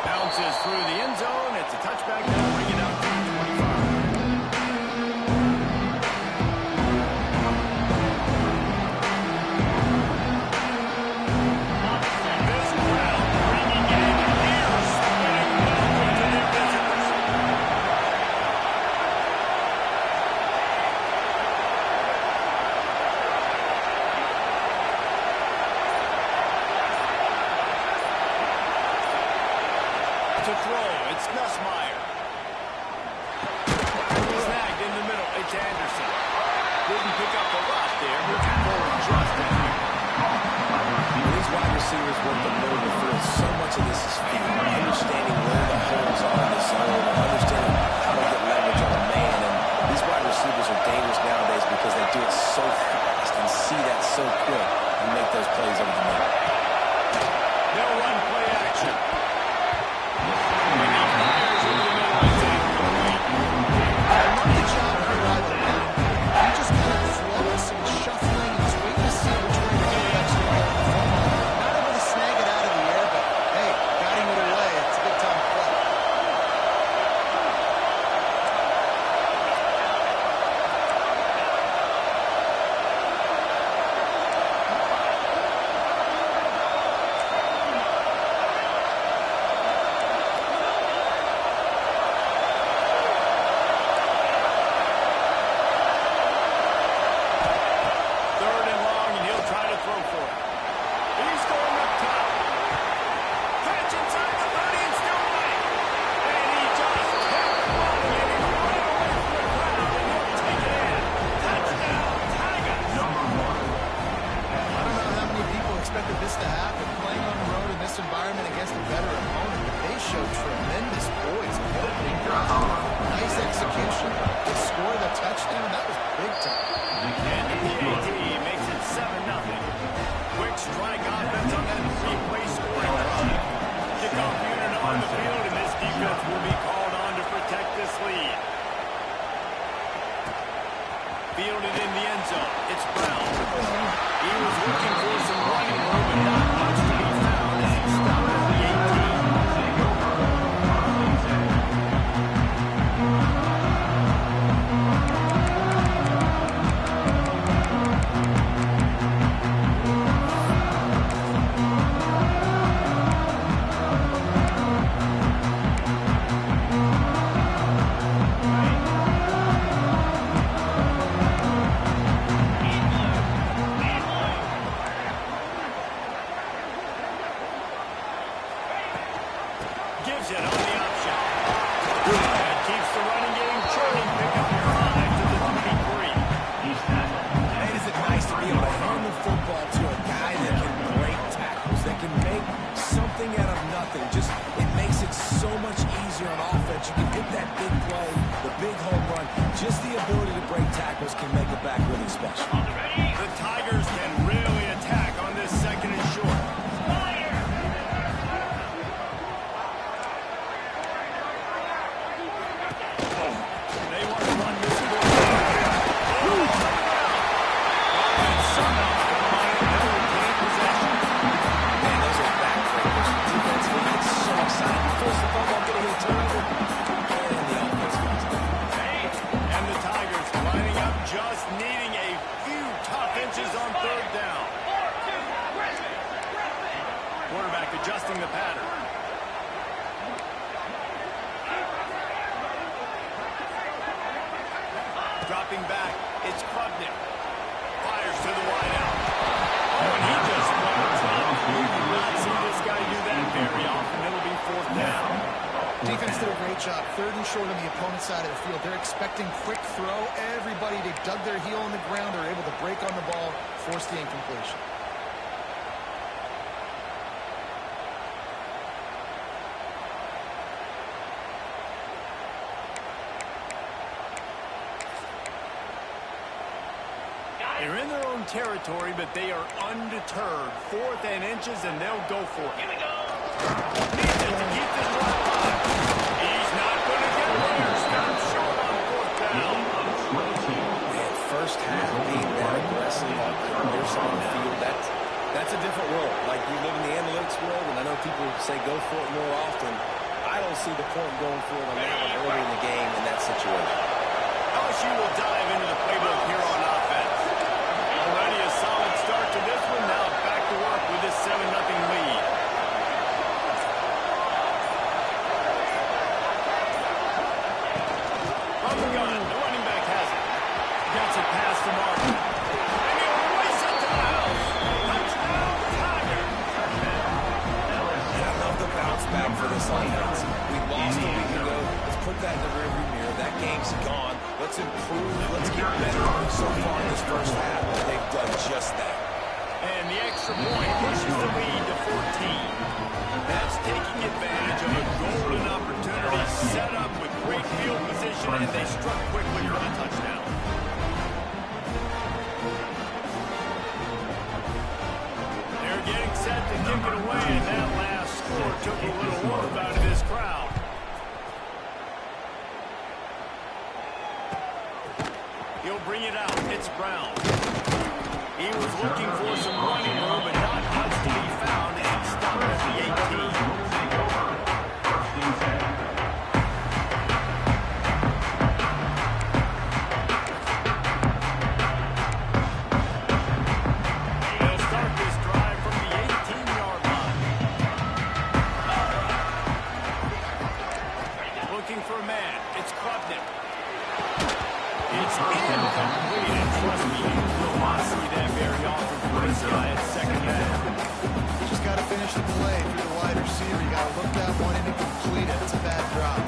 Bounces through the end zone. It's a touchback. They'll bring it out to the 25. To throw, it's Nussmeier. Snagged in the middle, it's Anderson. Didn't pick up a lot there, moving forward just a hair. These wide receivers work the middle of the field. So much of this is feel. Understanding where the holes are in the zone, and understanding how to get leverage on a man. And these wide receivers are dangerous nowadays because they do it so fast and see that so quick and make those plays over the middle. They'll run play action. This to happen, playing on the road in this environment against a better opponent. They showed tremendous poise in the opening drive. Nice execution. They scored the touchdown. That was big time. And the PAT makes it 7-0. Quick strike offense on that three-play scoring drive. Kickoff unit on the field, and this defense will be called on to protect this lead. Fielded in the end zone. It's Brown. He was looking for some running room, but not much to be found as he stopped at the 18. Gives it on the option. That keeps the running game churning. Pick up 5 to the 23. Man, is it nice to be able to hand the football to a guy that can break tackles, that can make something out of nothing. Just, it makes it so much easier on offense. You can get that big play, the big home run. Just the ability to break tackles can make a back really special. The Tigers can really attack on this second and short. Just needing a few tough inches on third down. Quarterback adjusting the pattern. Dropping back, it's Klubnik. Fires to the wide out. Oh, and he just runs off. We do not see this guy do that very often. It'll be fourth down. Defense did a great job. Third and short on the opponent's side of the field. They're expecting quick throw. Everybody, they dug their heel on the ground. They're able to break on the ball, force the incompletion. They're in their own territory, but they are undeterred. 4th and inches, and they'll go for it. Here we go. Needs it to keep this drive alive. He's not going to get there. Stop short on 4th down. Man, first half being that aggressive on their side of the field, that's a different world. Like, you live in the analytics world, and I know people say go for it more often. I don't see the point in going for it on that one early in the game in that situation. LSU will dive into the playbook here on offense. Already a solid start to this one. Now back to work with this 7-0 lead. From the gun, the running back has it. Gets it past the marker. And he'll race it to the house. Touchdown, Tiger. I love the bounce back for this offense. We lost a week ago. Let's put that in the rearview mirror. That game's gone. Let's improve. Let's get better. So far in this first half, they've done just that. And the extra point pushes the lead to 14. That's taking advantage of a golden opportunity set up with great field position, and they struck quickly for the touchdown. They're getting set to kick it away, and that last score took a little warmth out of this crowd. He'll bring it out. It's Brown. He was looking for some running room, but not much to be found, and he stopped at the 18. They'll start this drive from the 18-yard line. Looking for a man. It's Klubnik. It's incomplete, and trust me, you will not see that very often for this guy at second down. You just got to finish the play. If you're the wide receiver, you got to look that one in and complete it. It's a bad drop.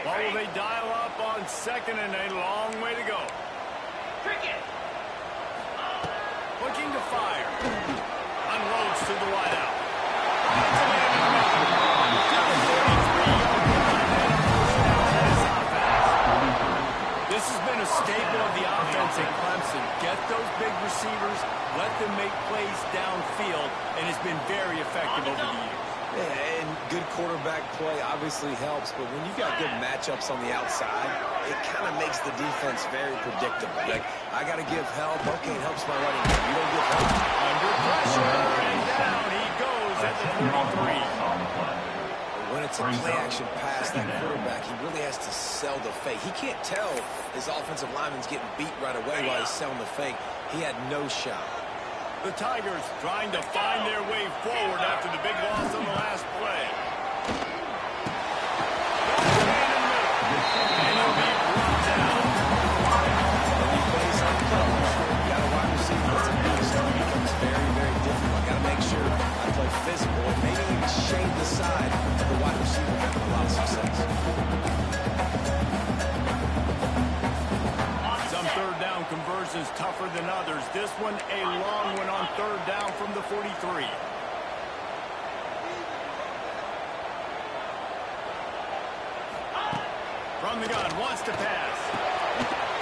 What will they dial up on second and a long way to go? Looking to fire. Unloads to the wideout. This has been a staple of the offense at Clemson. Get those big receivers, let them make plays downfield, and it's been very effective over the years. Yeah, and good quarterback play obviously helps, but when you've got good matchups on the outside, it kind of makes the defense very predictable. Like, I got to give help. Okay, it helps my running game. You don't give help. Under pressure, and down he goes at the 43. When it's a play-action pass, that quarterback, he really has to sell the fake. He can't tell his offensive lineman's getting beat right away while he's selling the fake. He had no shot. The Tigers trying to find their way forward after the big loss on the last play. And he'll be brought down. When you face uncoverage, you got a wide receiver that's a beast. It becomes very, very difficult. I got to make sure I play physical and maybe even shade the side of the wide receiver having a lot of success. Some third down conversions tougher than others. This one a long one on third down from the 43. From the gun, wants to pass.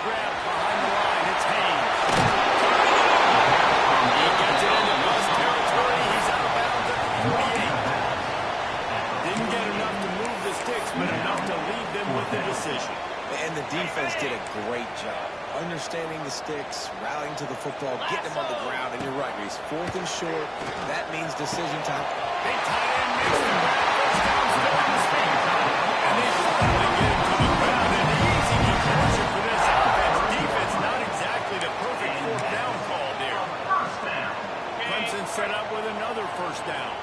Grab behind the line, it's Haynes. He gets it into bus territory. He's out of bounds at the 48. Didn't get enough to move the sticks, but enough to leave them with the decision. And the defense did a great job. Understanding the sticks, rallying to the football, getting them on the ground. And you're right, Reese. 4th and short, that means decision time. Big tight end makes the grab. First down, still on his feet. And they finally get him to the ground. An easy conversion for this offense. Defense, not exactly the perfect 4th down call there. Clemson set up with another first down.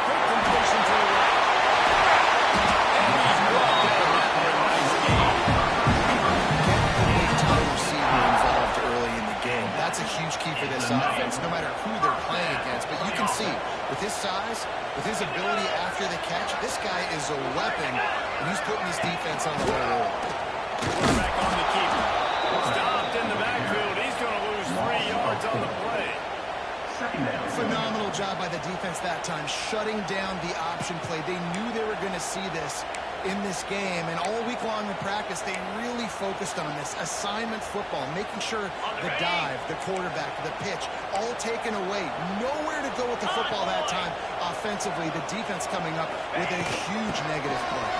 Quick completion to the right. And he's brought down after a nice gain. Get the big receiver involved early in the game. That's a huge key for this offense, no matter who they're playing against. But you can see, with his size, with his ability after the catch, this guy is a weapon, and he's putting his defense on the roll. Quarterback on the keeper. Stopped in the backfield. He's going to lose 3 yards on the play. Phenomenal job by the defense that time, shutting down the option play. They knew they were going to see this. in this game, and all week long in practice, they really focused on this assignment football, making sure the dive, the quarterback, the pitch, all taken away. Nowhere to go with the football that time offensively. The defense coming up with a huge negative play.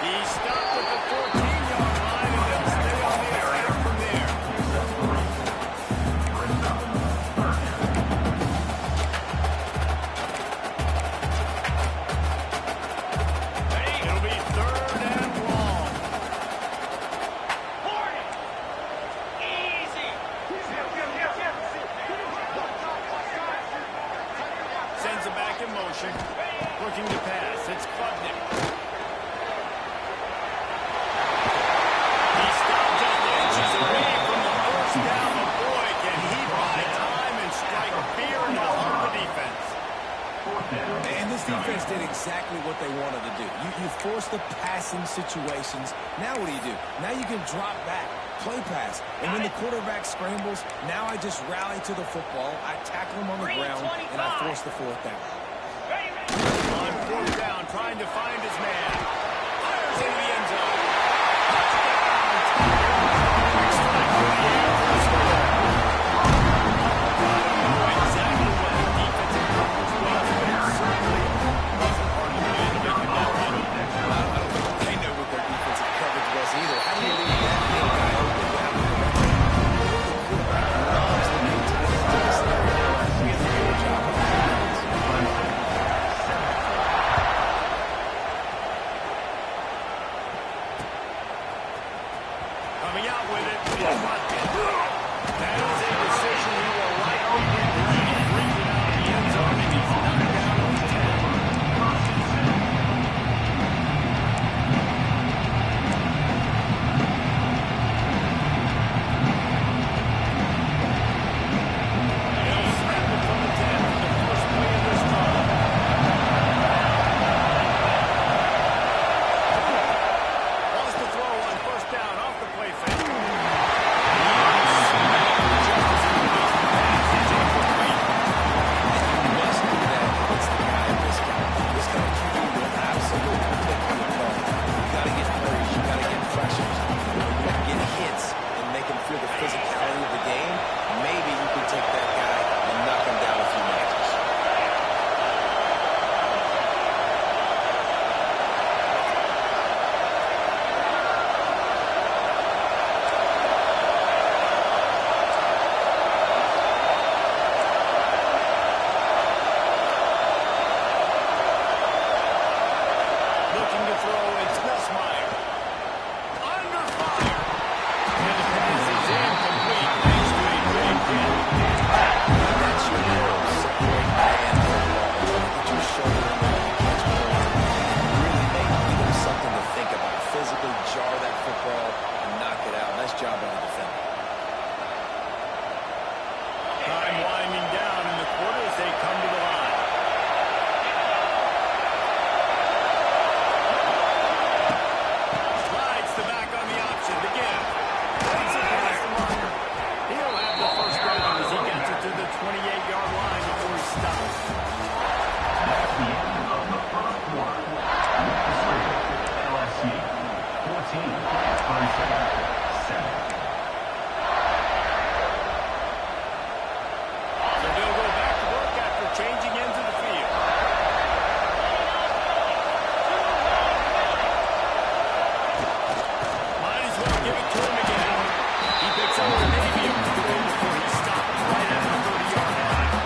He stopped at the 14-yard line, and they'll stay on the attack from there. It'll be 3rd and long. Easy. Sends it back in motion. Looking to pass. It's Klubnik. He stopped just inches away from the first down. But boy, can he buy time and strike fear into the heart of the defense. And this defense did exactly what they wanted to do. You force the passing situations. Now what do? Now you can drop back, play pass. And when the quarterback scrambles, now I just rally to the football. I tackle him on the ground, and I force the 4th down. On 4th down, trying to find his man. Fires into the end zone. Exactly what the defensive coverage was, but it certainly wasn't part of the plan to make him that money. I don't think they know what their defensive coverage was either. How do you leave that big guy open without the loves the new tight end to this area? We have to do a job on that. Coming out with it is Watkins. That is a decision he will likely regret. Brings it out of the end zone, and he's knocked down on the 10. They'll snap it from the 10 for the first play of this drive. Wants to throw on 1st down off the play fake. Physicality of the game, maybe you can take that guy and knock him down a few notches. Looking to throw, it's Nussmeier. Under fire. And the pass is incomplete thanks to a big hit. That's your goal. Separate man and ball. Get your shoulder in there and catch point. Really make them something to think about. Physically jar that football and knock it out. Nice job by the defender. Time winding down in the quarter as they come to the line. Slides to back on the option. Again. Plays it past the marker. He'll have the 1st down as he gets it to the 28-yard line before he stops. That's the end of the first quarter. LSU 14, Clemson 7. So they'll go back to work after changing ends of the field. Might as well give it to him again. He picks up maybe a couple before he stops right at the 30-yard line.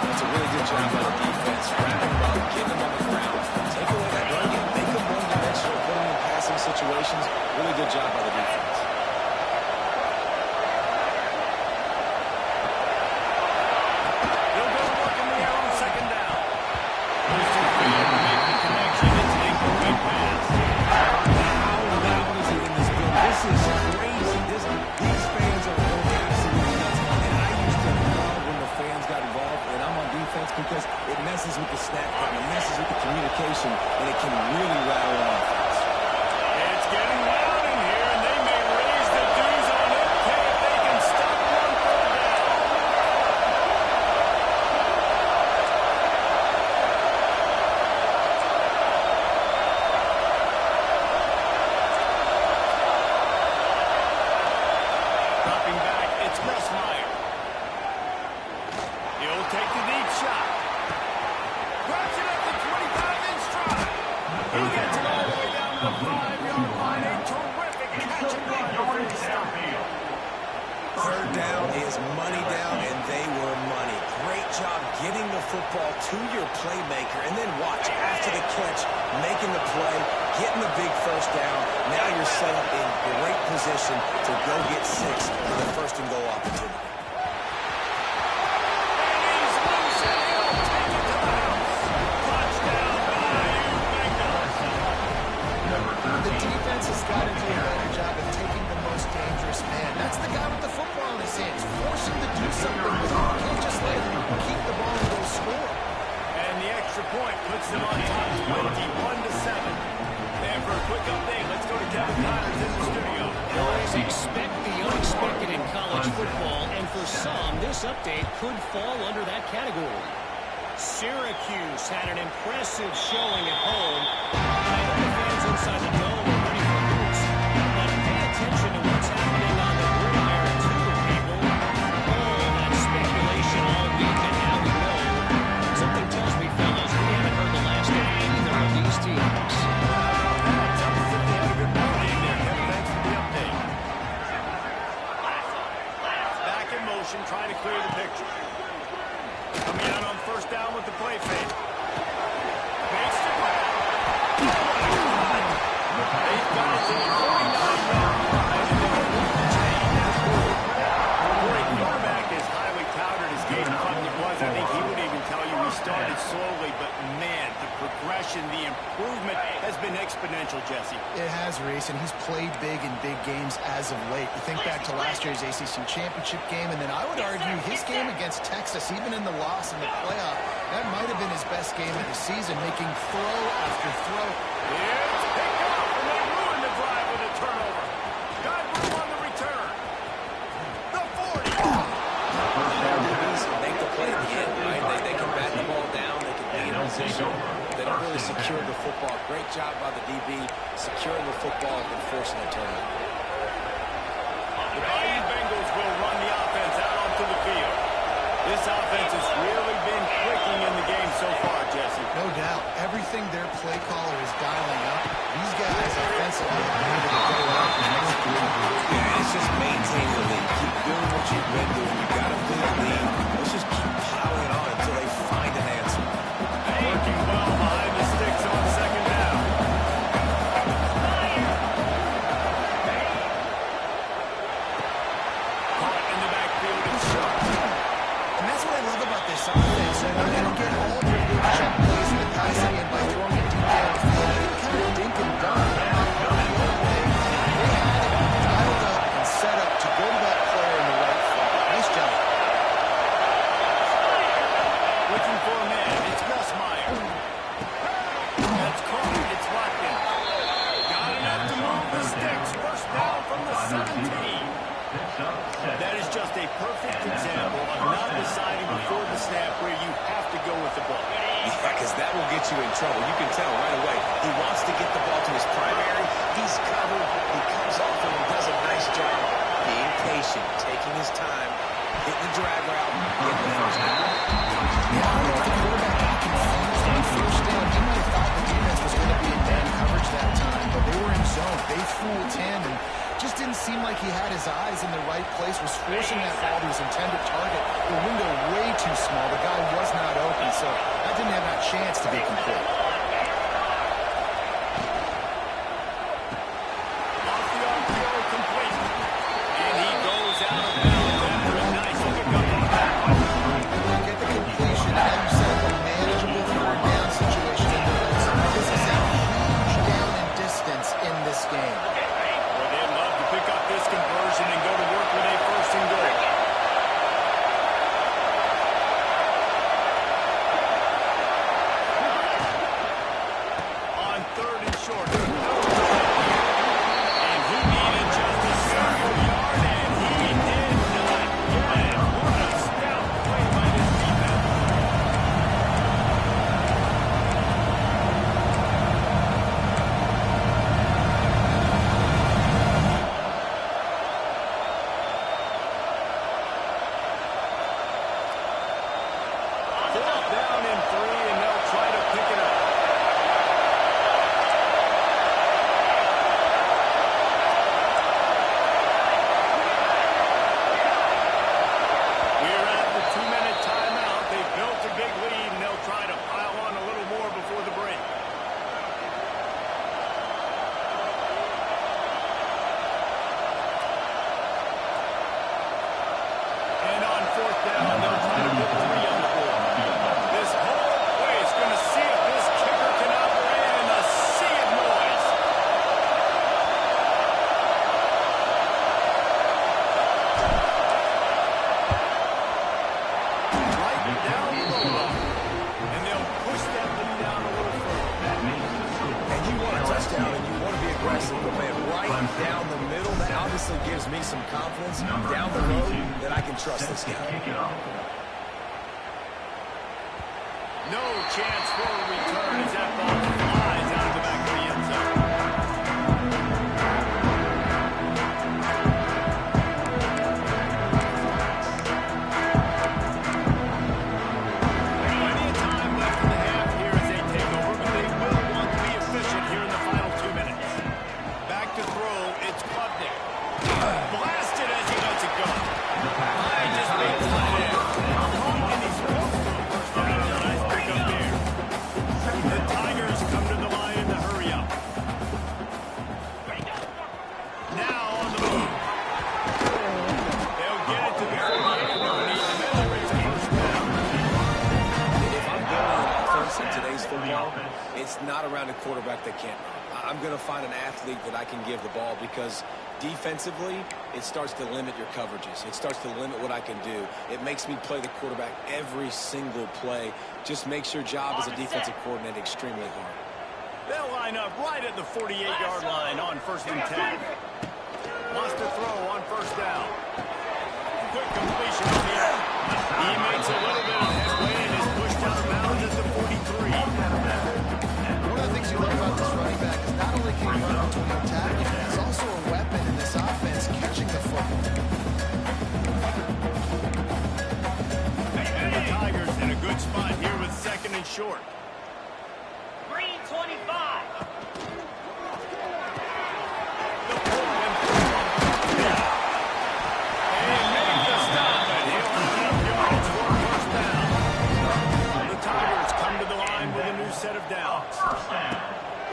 That's a really good job by the defense. Wrap him up, get him on the ground, take away that run game, make him one-dimensional, put him in passing situations. Really good job by the defense. He'll go to work in the air on 2nd down. Goes to the field to make the connection. It's an incomplete pass. How loud is it in this building? This is crazy. These fans are going absolutely nuts. And I used to love when the fans got involved, and I'm on defense because it messes with the snap count, it messes with the communication, and it can really rattle an offense. It's getting loud in here, and He gets it all the way down to the 5-yard line. A terrific catch and run before he stopped. Third down is money down, and they were money. Great job getting the football to your playmaker, and then watch, after the catch, making the play, getting the big first down. Now you're set up in great position to go get 6 for the first and goal opportunity. The defense has got to do a better job of taking the most dangerous man. That's the guy with the football in his hands. Force him to do something with it. You can't just let him keep the ball and go score. And the extra point puts them on top 21-7. And for a quick update, let's go to Kevin Connors in the studio. Always expect the unexpected in college football, and for some, this update could fall under that category. Syracuse had an impressive showing at home. I know the fans inside the dome are ready for hoops, but pay attention to what's happening on the gridiron too, people. All that speculation all week, and now we know. Something tells me, fellas, we haven't heard the last of either of these teams. Back in motion, trying to clear the picture. Coming out on first down with the play fake. Fakes the grab. They've got it to the 49-yard line. For a quarterback as highly touted as Gaten Putnam was, I think he would even tell you he started slowly, but man, the progression, the improvement has been exponential, Jesse. It has, Reese, and he's played big in big games as of late. You think back to last year's ACC championship game, and then I would argue his game against Texas, even in the loss in the playoff, that might have been his best game of the season, making throw after throw. It's picked up, and they ruined the drive with a turnover. Got room on the return. The 40. Make the play at the end, right? They can bat the ball down. They can be in position. They don't really secure the football. Great job by the DB securing the football and forcing the turnover. The Bayou Bengals will run the offense out onto the field. This offense has really been clicking in the game so far, Jesse. No doubt. Everything their play caller is dialing up, these guys offensively have been able to go out and execute. Yeah, it's just maintaining the lead. Keep doing what you've been doing. You've got a big lead. Let's just keep piling on until they find an answer. Working well behind the sticks on second down. Caught in the backfield and shot. And that's what I love about this offense. They're going to get all their big check plays in the passing game by throwing it deep downfield. They kind of dink and dunk. They had it dialed up and set up to go to that player in the right spot. Nice job. Looking for a man. It's Gus Meyer. That's caught. It's locked in. Got enough to move the sticks. First down from the 17. That is just a perfect example of not deciding before the snap where you have to go with the ball. Yeah, because that will get you in trouble. You can tell right away. He wants to get the ball to his primary. He's covered. He comes off and does a nice job being patient, taking his time, hitting the drag route, getting the first down. Yeah, I don't know if the quarterback got confused on first down. He might have thought the defense was going to be in man coverage that time, but they were in zone. They fooled him and just didn't seem like he had his eyes in the right place, was forcing that ball to his intended target. The window way too small. The guy was not open, so that didn't have that chance to be complete. Off the RPO, complete. And he goes out of bounds after a nice pickup on the back. Get the completion, and then you set up a manageable third down situation in the red zone. This is a huge down in distance in this game. Well, they'd love to pick up this conversion and go to work with a first and goal. down the middle. That obviously gives me some confidence down the road that I can trust this guy. No chance for a return as that ball flies out of the back of the end zone. Plenty of time left in the half here as they take over, but they will want to be efficient here in the final 2 minutes. Back to throw, it's Klubnik. Blasted as he lets it go. I just made the line in. And he's close to a first down. Nice pick up there. The Tigers come to the line in the hurry-up. Now on the move. They'll get it to the 48. No need to measure. It's a first down. If I'm building an offense in today's football, it's not around a quarterback that can't run. I'm going to find an athlete that I can give the ball because defensively, it starts to limit your coverages. It starts to limit what I can do. It makes me play the quarterback every single play. Just makes your job as a defensive coordinator extremely hard. They'll line up right at the 48-yard line on 1st and 10. Wants to throw on first down. Quick completion on the air. He makes a little bit of headway and is pushed out of bounds at the 43. One of the things you love about this running back is not only can he run between the tackles, he's also a weapon in this offense catching the football. And the Tigers in a good spot here with 2nd and short. 3:25. The pull and throw. And make the stop, and he'll have enough yards for a first down. The Tigers come to the line with a new set of downs.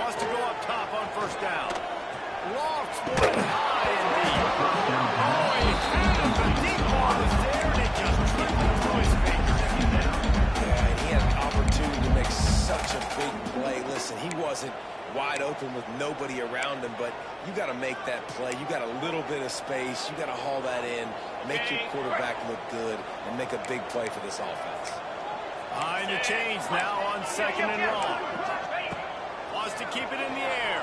Wants to go up top on first down. Lofts one high and deep. Oh, he had him. The deep ball was there, and it just tripped through his fingers. Yeah, he had an opportunity to make such a big play. Listen, he wasn't wide open with nobody around him, but you got to make that play. You got a little bit of space. You got to haul that in, make your quarterback look good, and make a big play for this offense. Behind the chains now on 2nd and long. Wants to keep it in the air.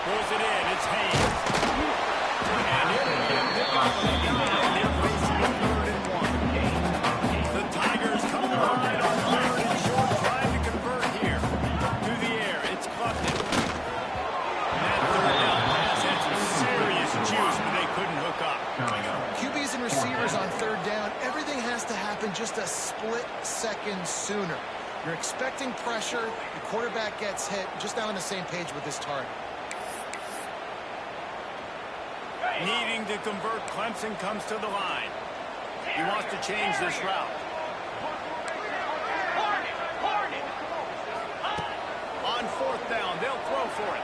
Pulls it in. It's Haynes. And he'll be a pickup for the guy. They're facing a 3rd and 1. The Tigers come to the line on 3rd and short, trying to convert here. To the air. It's Klubnik. That 3rd down pass had some serious juice, but they couldn't hook up. QBs and receivers on 3rd down, everything has to happen just a split second sooner. You're expecting pressure, the quarterback gets hit, just not on the same page with his target. Needing to convert, Clemson comes to the line. He wants to change this route. On 4th down, they'll throw for it.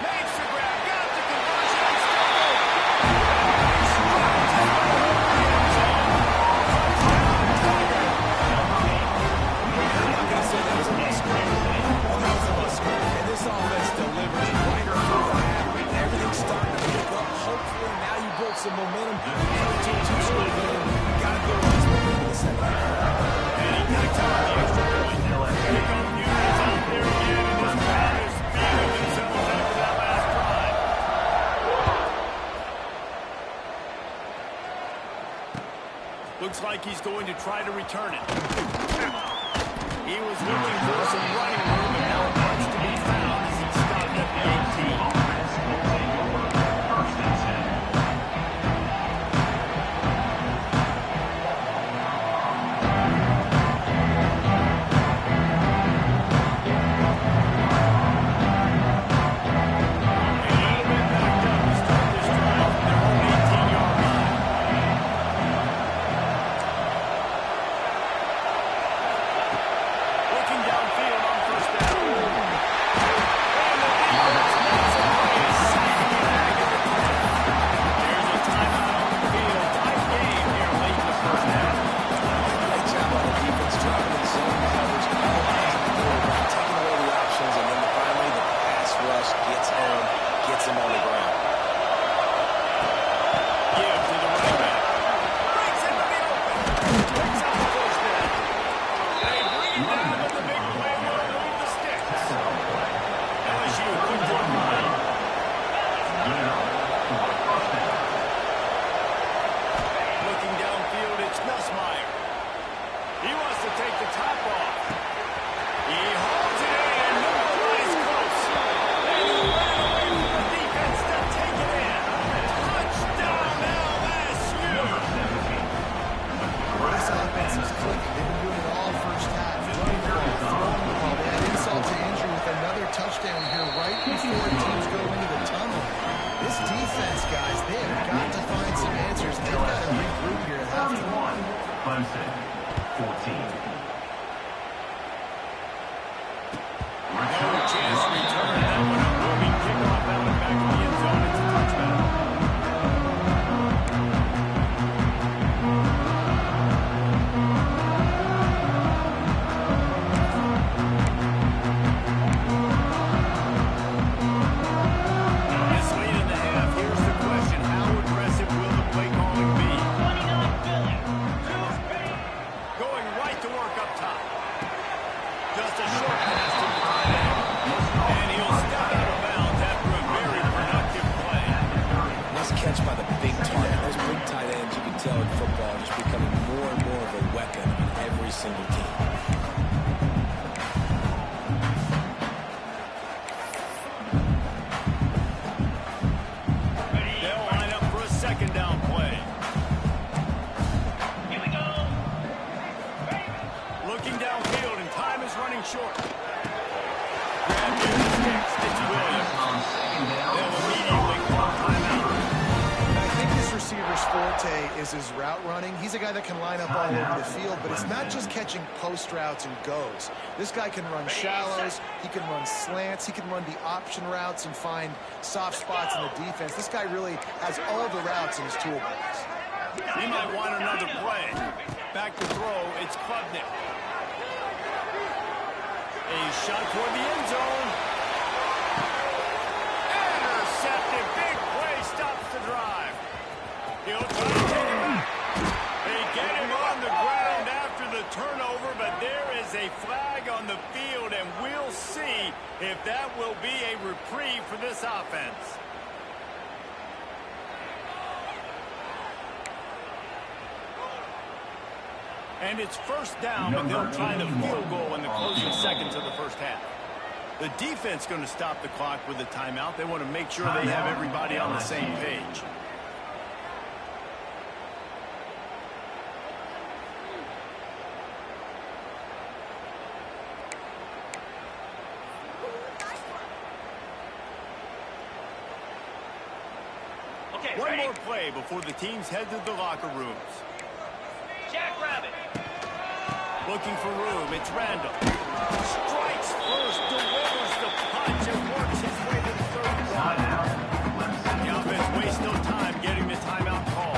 Makes the grab, got the conversion, and still I'm going to say that was a must-win. That was a must-win. And this offense delivers right through the half. Everything's starting to pick up. Hopefully now you build some momentum. Headed to a 2-score game. You got to go on this momentum in the second half. and he takes out the extra point. Pickup units out there again, and this crowd is feeling themselves after that last drive. Looks like he's going to try to return it. He was looking for some running room, and not much to be found as he stopped at the 18. Looking downfield on 1st before teams go into the tunnel. This defense, guys, they have got to find some answers. They've got to regroup here at halftime. Clemson, 14. No chance to return that one. A moving kickoff out the back of the end zone. It's a touchback. This late in the half, here's the question. How aggressive will the play calling be? Going right to work up top. Just a short pass to the tight end. And he'll step out of bounds after a very productive play. Nice catch by the big target. Those big tight ends, you can tell in football, just becoming more and more of a weapon on every single team. They'll line up for a second down play. Here we go. Looking downfield, and time is running short. Grab near the sticks. It's Williams. They'll immediately call timeout. I think this receiver's forte is his route running. He's a guy that can line up all over the field, but it's not just catching post routes and goes. This guy can run shallows, he can run slants, he can run the option routes and find soft spots in the defense. This guy really has all the routes in his toolbox. He might want another play. Back to throw, it's Klubnik. A shot toward the end zone. Intercepted. Big play stops the drive. He'll try to take it back. They get him on the ground after the turnover, but there is a flag on the field, and we'll see if that will be a reprieve for this offense. And it's first down, but they'll try the field goal in the closing seconds of the first half. The defense going to stop the clock with a timeout. They want to make sure they have everybody on the same page. Okay, One ready? more play before the teams head to the locker rooms. Jackrabbit. Looking for room. It's Randall. Strikes first, delivers the punch, and works his way to the third quarter. The offense wastes no time getting the timeout call.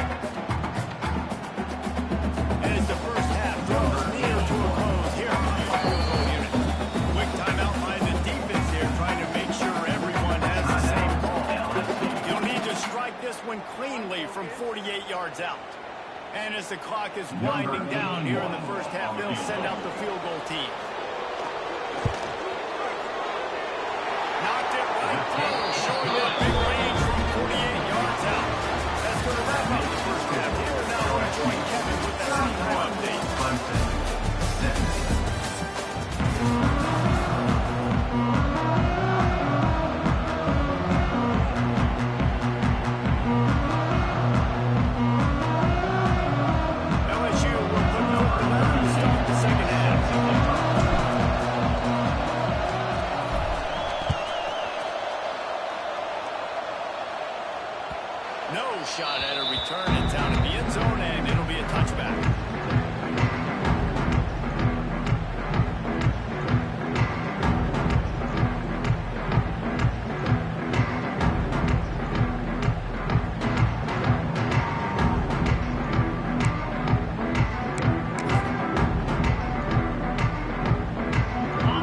As the first half draws near to a close here on the field goal unit. Quick timeout by the defense here, trying to make sure everyone has the same call. You'll need to strike this one cleanly from 48 yards out. And as the clock is winding down here in the first half, they'll send out the field goal team. Knocked it right through, showing that big range from 48 yards out. That's going to wrap up the first half. Here now we'll join Kevin with that score update. LSU will put no delay to start the second half. No shot at a return. It's out of the end zone, and it'll be a touchback.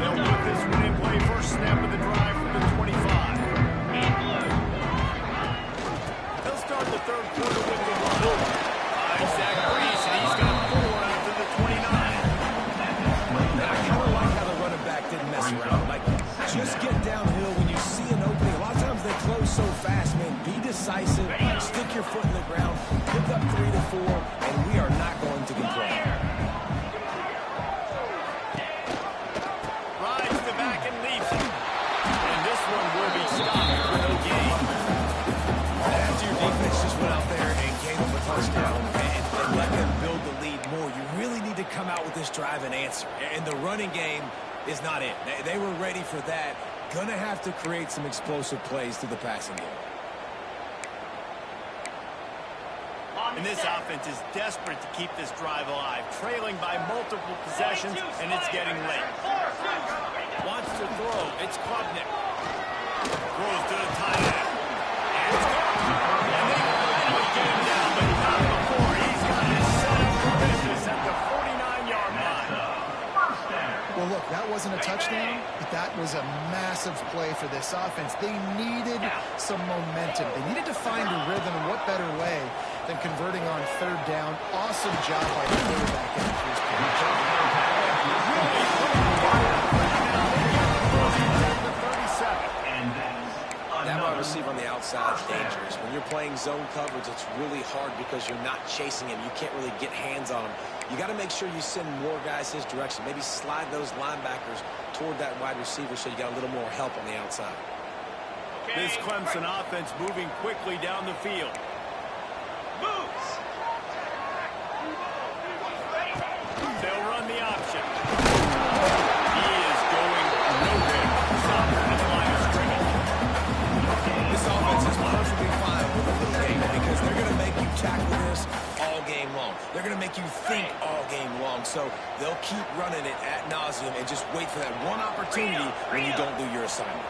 They'll put this one in play. First snap of the drive from the 25. They'll start the third quarter with the run. Zach Reese, and he's got 4 after the 29. I kind of like how the running back didn't mess around. Like, just get downhill when you see an opening. A lot of times they close so fast, man. Be decisive. Stick your foot in the ground. Pick up 3 to 4, and we are not going to complain. Rides the back and leaps it. And this one will be stopped for no gain. After your defense just went out there and gave them a touchdown and let them build the lead more, you really need to come out with this drive and answer. And the running game is not it. They were ready for that, Gonna have to create some explosive plays through the passing game. And this offense is desperate to keep this drive alive, trailing by multiple possessions, and it's getting late. Wants to throw. It's Klubnik. Throws to the tight end. And it's gone. And they finally get him down, but not before. He's got it set up for business at the 49-yard line. Well, look, that wasn't a touchdown, but that was a massive play for this offense. They needed some momentum. They needed to find a rhythm, and what better way than converting on third down. Awesome job by the quarterback in the first That wide receiver on the outside is dangerous. When you're playing zone coverage, it's really hard because you're not chasing him. You can't really get hands on him. You got to make sure you send more guys his direction. Maybe slide those linebackers toward that wide receiver so you got a little more help on the outside. This Clemson offense moving quickly down the field. Moves. They'll run the option. He is going nowhere. Stop at the line of scrimmage. This offense is perfectly fine with a little game because they're going to make you tackle this all game long. They're going to make you think all game long. So they'll keep running it ad nauseum and just wait for that one opportunity when you don't do your assignment.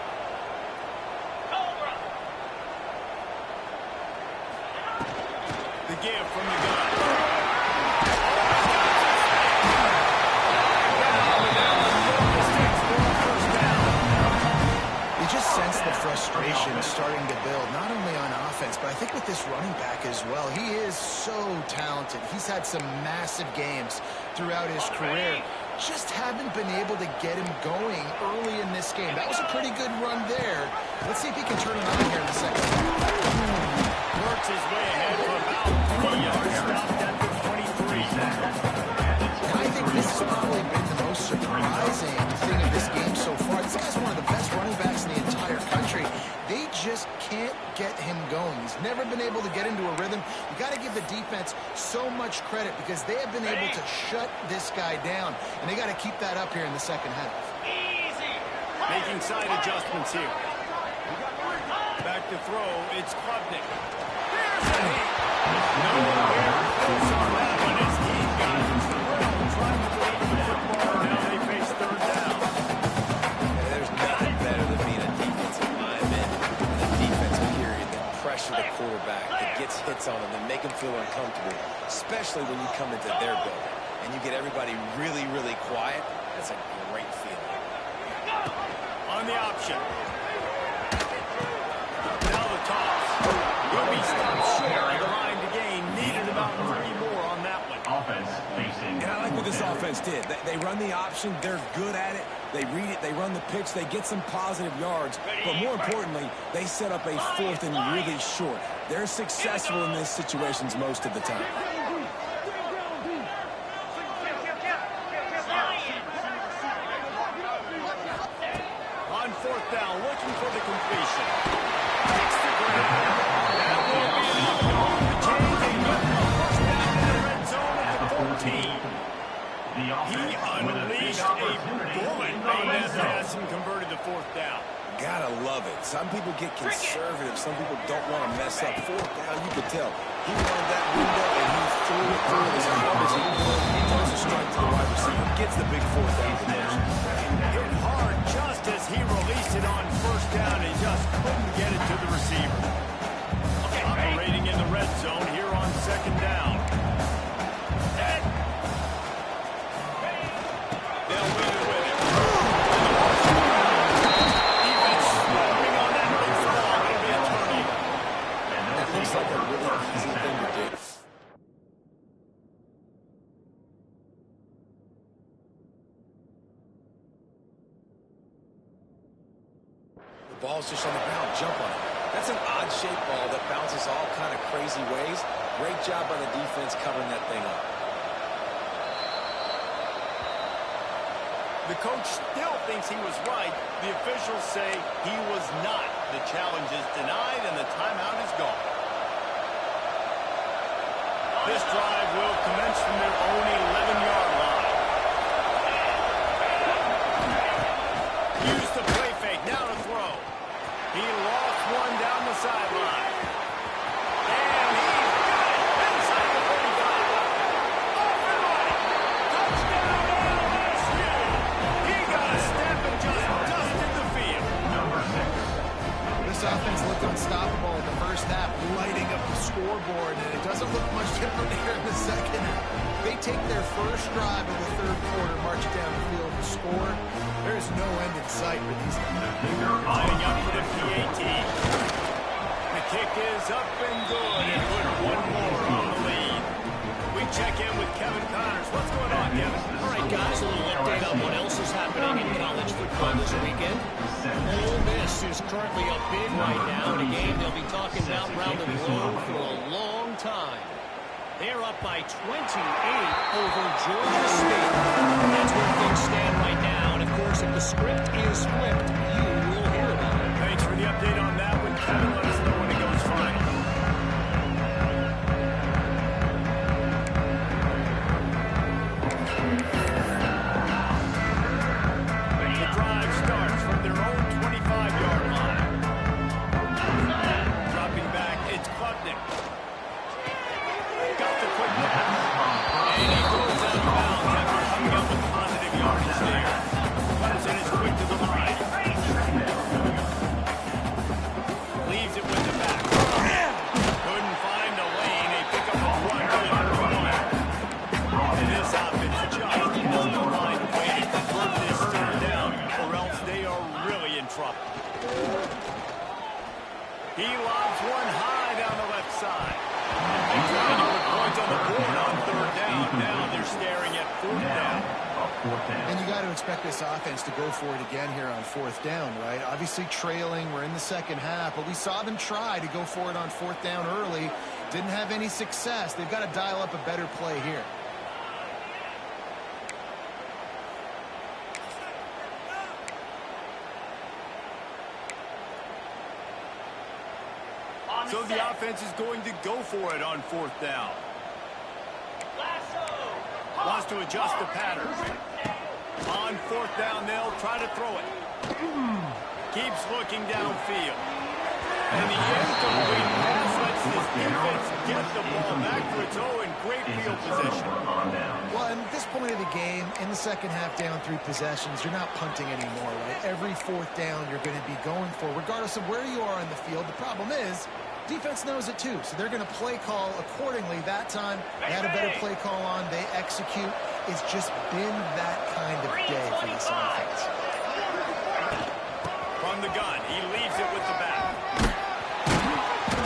The give from the gun. You just sense the frustration starting to build, not only on offense, but I think with this running back as well. He is so talented. He's had some massive games throughout his career. Just haven't been able to get him going early in this game. That was a pretty good run there. Let's see if he can turn it on here in the second half. Works his way ahead for about 3 yards, stopped at the 23. And I think this has probably been the most surprising thing of this game so far. This guy's one of the best running backs in the entire country. They just can't get him going. He's never been able to get into a rhythm. You got to give the defense so much credit because they have been able to shut this guy down, and they got to keep that up here in the second half. Making side adjustments here. Back to throw. It's Klubnik. There's a hit. Nowhere close on that one as he got thrilled trying to lead the football. Now they face third down. There's nothing better than being a defensive lineman in a defensive period that pressure the quarterback, that gets hits on him, that make him feel uncomfortable, especially when you come into their building and you get everybody really, really quiet. That's a great feeling. On the option. Now the toss. He'll be stopped short on the line to gain. Needed about 3 more on that one. Offense facing. And I like what this offense did. They run the option. They're good at it. They read it. They run the pitch. They get some positive yards. But more importantly, they set up a fourth and really short. They're successful in these situations most of the time. On fourth down, looking for the completion. Takes the ground. That will be enough to move the chains and get the first down in the red zone at the 14. He unleashed a bullet on that pass and converted the fourth down. Gotta love it. Some people get conservative. Some people don't want to mess up. Fourth down, you could tell. He wanted that window, and he threw it through as hard as he could. He throws a strike to the wide receiver. Gets the big fourth down conversion. Hit hard just as he released it on first down. He just couldn't get it to the receiver. Operating in the red zone here on second down. They'll win it with it. Defense swarming on that loose ball. It'll be a turnover. That looks like a really easy thing to do. The ball's just on the ground. Jump on it. That's an odd-shaped ball that bounces all kind of crazy ways. Great job by the defense covering that thing up. The coach still thinks he was right. The officials say he was not. The challenge is denied and the timeout is gone. This drive will commence from their own 11-yard line. Use the play fake. Now to sideline. And he's got it inside the 45. Off and running. Touchdown, LSU. He got a step and just dusted the field. Number 6. This offense looked unstoppable in the first half, lighting up the scoreboard, and it doesn't look much different here in the second half. They take their first drive of the third quarter, march down the field to score. There is no end in sight for these guys. Lining up for the PAT. The kick is up and good, and put one more on the lead. We check in with Kevin Connors. What's going on, Kevin? All right, guys, a little update on what else is happening in college football this weekend. Ole Miss is currently up big right now in a game they'll be talking about around the globe for a long time. They're up by 28 over Georgia State. That's where things stand right now. And, of course, if the script is flipped, you will hear about it. Thanks for the update on that one, Kevin. Let us know when it goes final. The drive starts from their own 25-yard line. Dropping back, it's Klubnik. Got the quick pass. And he goes out of bounds after coming up with positive yardage there. Clemson is quick to the line. Leaves it with the back. Couldn't find a lane. They pick up a run to the first one. And this offense just has no line of way to convert this third down, or else they are really in trouble. He lobs one high down the left side. He's trying to put points on the board on third down. Now they're staring at fourth down. And you got to expect this offense to go for it again here on fourth down, right? Obviously trailing, we're in the second half, but we saw them try to go for it on fourth down early. Didn't have any success. They've got to dial up a better play here. So the offense is going to go for it on fourth down. Wants to adjust the pattern. On fourth down, they'll try to throw it. Keeps looking downfield. And the incomplete pass lets this defense get the ball back for its own great field position. Well, at this point of the game, in the second half, down 3 possessions, you're not punting anymore, right? Every fourth down you're going to be going for, regardless of where you are on the field. The problem is, defense knows it too, so they're going to play call accordingly. That time, they had a better play call on. They execute. It's just been that kind of day for this offense. From the gun, he leaves it with the back.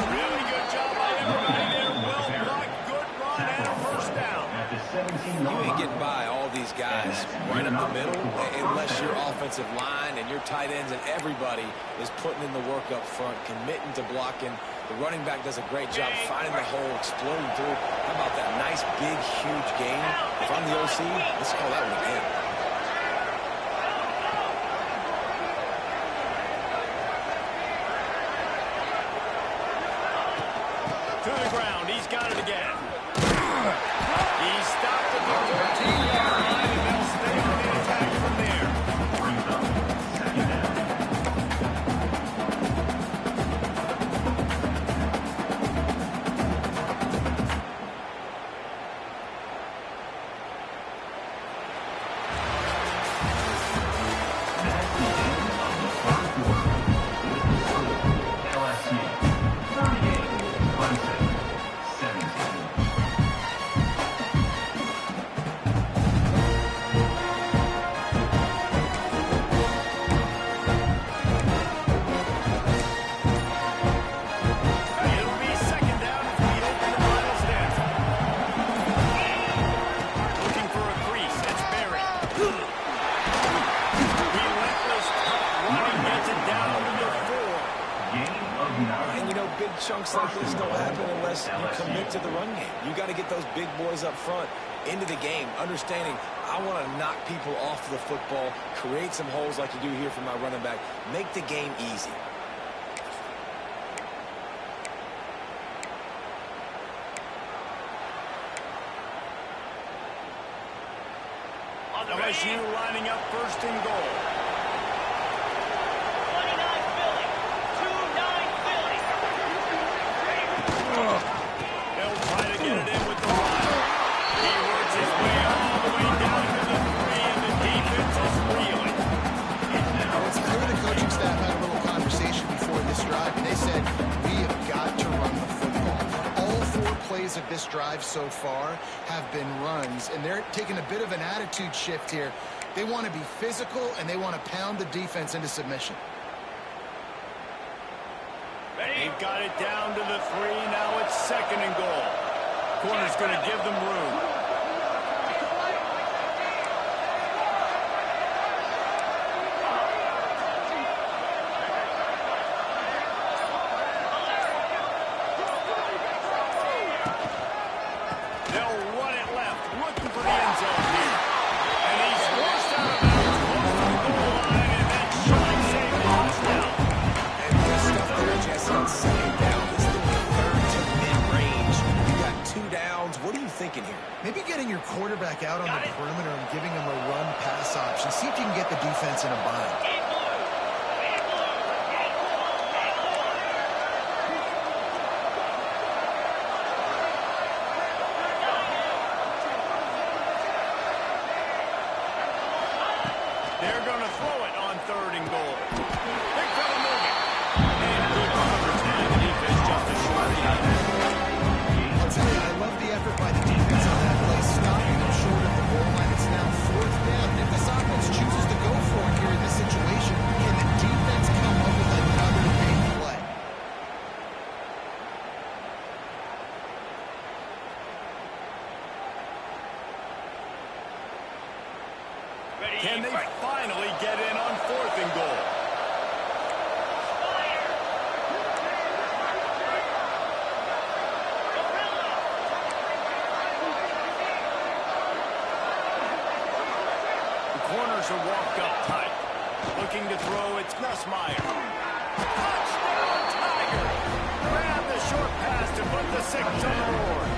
Really good job by everybody there. Well blocked, good run, and a first down. You ain't getting by all these guys right up the middle unless your offensive line and your tight ends and everybody is putting in the work up front, committing to blocking. The running back does a great job finding the hole, exploding through. How about that nice, big, huge game? If I'm the OC, let's call that one again. To the ground, he's got it again. He stopped at the 13-yard line, and they'll stay on the attack from there. It'll be second down as we open the final stanza. Looking for a crease. It's Barry. Relentless, tough running gets it down to the 4. And, you know, big chunks like this don't happen unless you commit to the run game. You got to get those big boys up front into the game, understanding I want to knock people off the football, create some holes like you do here for my running back, make the game easy. LSU lining up first and goal. 29 Philly. 2-9 Philly. this drive so far have been runs, and they're taking a bit of an attitude shift here. They want to be physical, and they want to pound the defense into submission. They've got it down to the 3. Now it's 2nd and goal. Corner's going to give them room. They'll run it left, looking for the end zone here. And he's forced out of bounds, close to the goal line, and that shot saved the touchdown. And good stuff there, Jesse, on 2nd down. This is the 3rd to mid-range. You got 2 downs. What are you thinking here? Maybe getting your quarterback out on the perimeter and giving him a run-pass option. See if you can get the defense in a bind. They're going to throw it on 3rd and goal. Big fella moving. And good coverage there. The defense just a short out. I'll tell you, I love the effort by the defense on that play, stopping them short of the goal line. It's now 4th down. And if this offense chooses to go for it here in this situation, can the defense come up with another big play? Can they finally get in on 4th and goal? The corners are walked up tight. Looking to throw, it's Nussmeier. Touchdown, Tiger! Grab the short pass to put the 6 on the board.